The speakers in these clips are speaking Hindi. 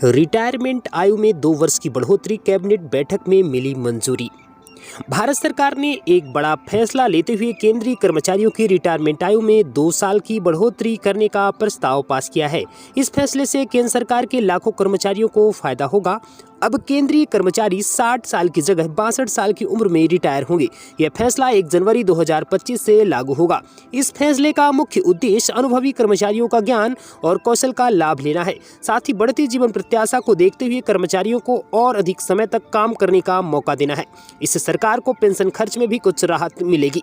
रिटायरमेंट आयु में 2 वर्ष की बढ़ोतरी, कैबिनेट बैठक में मिली मंजूरी। भारत सरकार ने एक बड़ा फैसला लेते हुए केंद्रीय कर्मचारियों की रिटायरमेंट आयु में 2 साल की बढ़ोतरी करने का प्रस्ताव पास किया है। इस फैसले से केंद्र सरकार के लाखों कर्मचारियों को फायदा होगा। अब केंद्रीय कर्मचारी 60 साल की जगह 62 साल की उम्र में रिटायर होंगे। यह फैसला 1 जनवरी 2025 से लागू होगा। इस फैसले का मुख्य उद्देश्य अनुभवी कर्मचारियों का ज्ञान और कौशल का लाभ लेना है। साथ ही बढ़ती जीवन प्रत्याशा को देखते हुए कर्मचारियों को और अधिक समय तक काम करने का मौका देना है। इससे सरकार को पेंशन खर्च में भी कुछ राहत मिलेगी।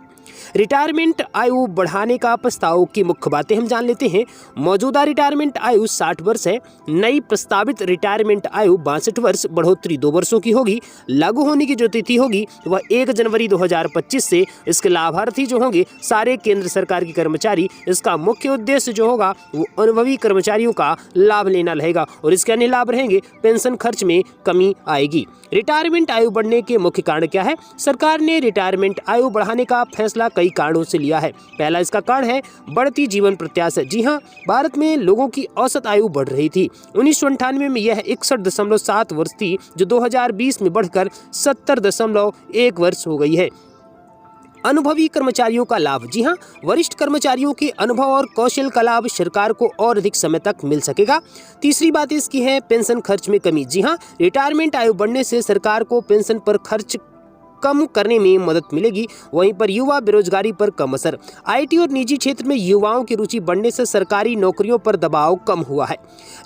रिटायरमेंट आयु बढ़ाने का प्रस्ताव की मुख्य बातें हम जान लेते हैं। मौजूदा रिटायरमेंट आयु 60 वर्ष है। नई प्रस्तावित रिटायरमेंट आयु 62 वर्ष, बढ़ोतरी 2 वर्षों की होगी। लागू होने की जो तिथि होगी वह 1 जनवरी 2025 से। इसके लाभार्थी जो होंगे सारे केंद्र सरकार के कर्मचारी। इसका मुख्य उद्देश्य जो होगा वो अनुभवी कर्मचारियों का लाभ लेना रहेगा और इसके अन्य लाभ रहेंगे। पेंशन खर्च में कमी आएगी। रिटायरमेंट आयु बढ़ने के मुख्य कारण क्या है? सरकार ने रिटायरमेंट आयु बढ़ाने का फैसला कई कारणों से लिया है। पहला इसका कारण है बढ़ती जीवन प्रत्याशा। जी हाँ, भारत में लोगों की औसत आयु बढ़ रही थी। 1998 में यह 61.7 वर्ष थी, जो 2020 में बढ़कर 70.1 वर्ष हो गई है। अनुभवी कर्मचारियों का लाभ। जी हाँ, वरिष्ठ कर्मचारियों के अनुभव और कौशल का लाभ सरकार को और अधिक समय तक मिल सकेगा। तीसरी बात इसकी है पेंशन खर्च में कमी। जी हाँ, रिटायरमेंट आयु बढ़ने से सरकार को पेंशन पर खर्च कम करने में मदद मिलेगी। वहीं पर युवा बेरोजगारी पर कम असर। आईटी और निजी क्षेत्र में युवाओं की रुचि बढ़ने से सरकारी नौकरियों पर दबाव कम हुआ है।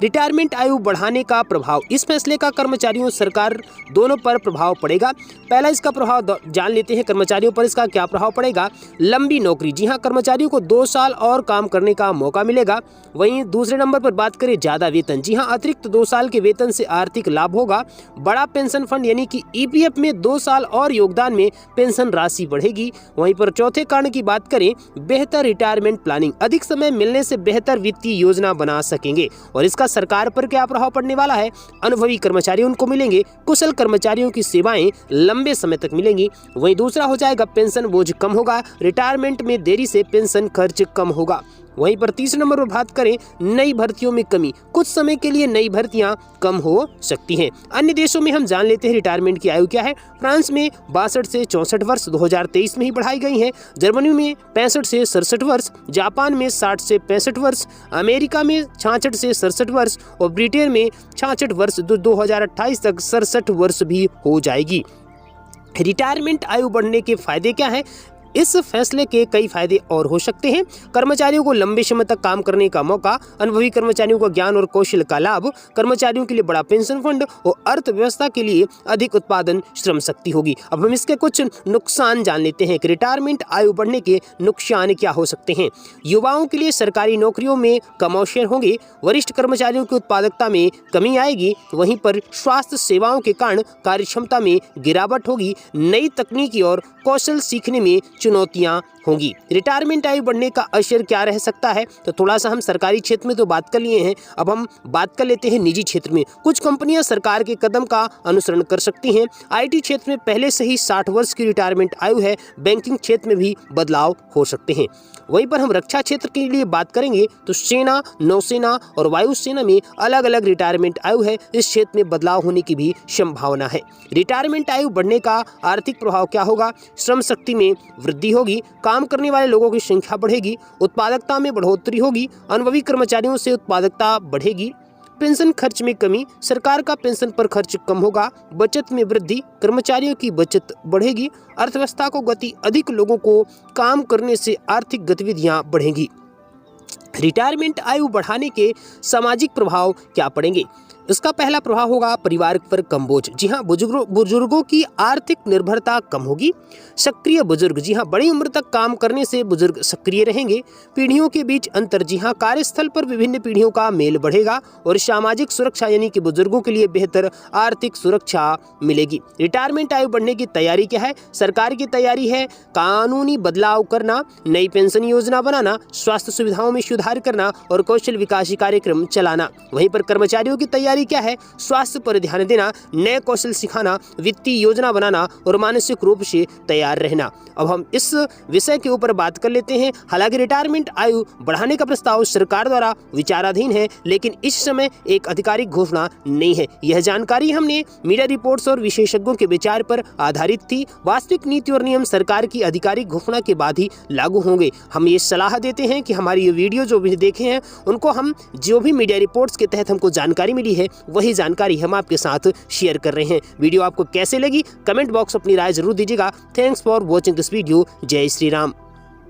रिटायरमेंट आयु बढ़ाने का प्रभाव। इस फैसले का कर्मचारियों सरकार दोनों पर प्रभाव पड़ेगा। पहला इसका प्रभाव जान लेते हैं। कर्मचारियों पर इसका क्या प्रभाव पड़ेगा? लंबी नौकरी। जी हाँ, कर्मचारियों को 2 साल और काम करने का मौका मिलेगा। वहीं दूसरे नंबर पर बात करें ज्यादा वेतन। जी हाँ, अतिरिक्त 2 साल के वेतन से आर्थिक लाभ होगा। बड़ा पेंशन फंड यानी कि ईपीएफ में 2 साल और योगदान में पेंशन राशि बढ़ेगी। वहीं पर चौथे कारण की बात करें बेहतर रिटायरमेंट प्लानिंग। अधिक समय मिलने से बेहतर वित्तीय योजना बना सकेंगे। और इसका सरकार पर क्या प्रभाव पड़ने वाला है? अनुभवी कर्मचारी उनको मिलेंगे। कुशल कर्मचारियों की सेवाएं लंबे समय तक मिलेंगी। वहीं दूसरा हो जाएगा पेंशन बोझ कम होगा। रिटायरमेंट में देरी से पेंशन खर्च कम होगा। वहीं पर तीसरे नंबर पर बात करें नई भर्तियों में कमी। कुछ समय के लिए नई भर्तियां कम हो सकती हैं। अन्य देशों में हम जान लेते हैं रिटायरमेंट की आयु क्या है। फ्रांस में 62 से 64 वर्ष 2023 में ही बढ़ाई गई है। जर्मनी में 65 से 67 वर्ष, जापान में 60 से 65 वर्ष, अमेरिका में 66 से 67 वर्ष और ब्रिटेन में 66 वर्ष 2028 तक 67 वर्ष भी हो जाएगी। रिटायरमेंट आयु बढ़ने के फायदे क्या हैं? इस फैसले के कई फायदे और हो सकते हैं। कर्मचारियों को लंबे समय तक काम करने का मौका, अनुभवी कर्मचारियों को ज्ञान और कौशल का लाभ, कर्मचारियों के लिए बड़ा पेंशन फंड और अर्थव्यवस्था के लिए अधिक उत्पादन श्रम शक्ति होगी। अब हम इसके कुछ नुकसान जान लेते हैं कि रिटायरमेंट आयु बढ़ने के नुकसान क्या हो सकते हैं। युवाओं के लिए सरकारी नौकरियों में कम अवसर होंगे। वरिष्ठ कर्मचारियों की उत्पादकता में कमी आएगी। वहीं पर स्वास्थ्य सेवाओं के कारण कार्यक्षमता में गिरावट होगी। नई तकनीकी और कौशल सीखने में चुनौतियां होंगी। रिटायरमेंट आयु बढ़ने का असर क्या रह सकता है? तो थोड़ा सा हम सरकारी क्षेत्र में तो बात कर लिए हैं, अब हम बात कर लेते हैं निजी क्षेत्र में। कुछ कंपनियां सरकार के कदम का अनुसरण कर सकती हैं। आईटी क्षेत्र में पहले से ही 60 वर्ष की रिटायरमेंट आयु है। बैंकिंग क्षेत्र में भी बदलाव हो सकते हैं। वहीं पर हम रक्षा क्षेत्र के लिए बात करेंगे तो सेना, नौसेना और वायुसेना में अलग अलग रिटायरमेंट आयु है। इस क्षेत्र में बदलाव होने की भी संभावना है। रिटायरमेंट आयु बढ़ने का आर्थिक प्रभाव क्या होगा? श्रम शक्ति में वृद्धि होगी। काम करने वाले लोगों की संख्या बढ़ेगी। उत्पादकता में बढ़ोतरी होगी। अनुभवी कर्मचारियों से उत्पादकता बढ़ेगी। पेंशन खर्च में कमी। सरकार का पेंशन पर खर्च कम होगा। बचत में वृद्धि। कर्मचारियों की बचत बढ़ेगी। अर्थव्यवस्था को गति। अधिक लोगों को काम करने से आर्थिक गतिविधियां बढ़ेंगी। रिटायरमेंट आयु बढ़ाने के सामाजिक प्रभाव क्या पड़ेंगे? इसका पहला प्रभाव होगा परिवार पर कम बोझ। जी हाँ, बुजुर्गों की आर्थिक निर्भरता कम होगी। सक्रिय बुजुर्ग। जी हाँ, बड़ी उम्र तक काम करने से बुजुर्ग सक्रिय रहेंगे। पीढ़ियों के बीच अंतर। जी हाँ, कार्यस्थल पर विभिन्न पीढ़ियों का मेल बढ़ेगा और सामाजिक सुरक्षा यानी कि बुजुर्गों के लिए बेहतर आर्थिक सुरक्षा मिलेगी। रिटायरमेंट आयु बढ़ने की तैयारी क्या है? सरकार की तैयारी है कानूनी बदलाव करना, नई पेंशन योजना बनाना, स्वास्थ्य सुविधाओं में सुधार करना और कौशल विकास कार्यक्रम चलाना। वहीं पर कर्मचारियों की तैयारी तैयारी क्या है? स्वास्थ्य पर ध्यान देना, नए कौशल सिखाना, वित्तीय योजना बनाना और मानसिक रूप से तैयार रहना। अब हम इस विषय के ऊपर बात कर लेते हैं। हालांकि रिटायरमेंट आयु बढ़ाने का प्रस्ताव सरकार द्वारा विचाराधीन है, लेकिन इस समय एक आधिकारिक घोषणा नहीं है। यह जानकारी हमने मीडिया रिपोर्ट्स और विशेषज्ञों के विचार पर आधारित थी। वास्तविक नीति और नियम सरकार की आधिकारिक घोषणा के बाद ही लागू होंगे। हम ये सलाह देते हैं कि हमारी ये वीडियो जो भी देखे हैं उनको हम जो भी मीडिया रिपोर्ट्स के तहत हमको जानकारी मिली है वही जानकारी हम आपके साथ शेयर कर रहे हैं। वीडियो आपको कैसे लगी कमेंट बॉक्स अपनी राय जरूर दीजिएगा। Thanks for watching this video. जय श्री राम।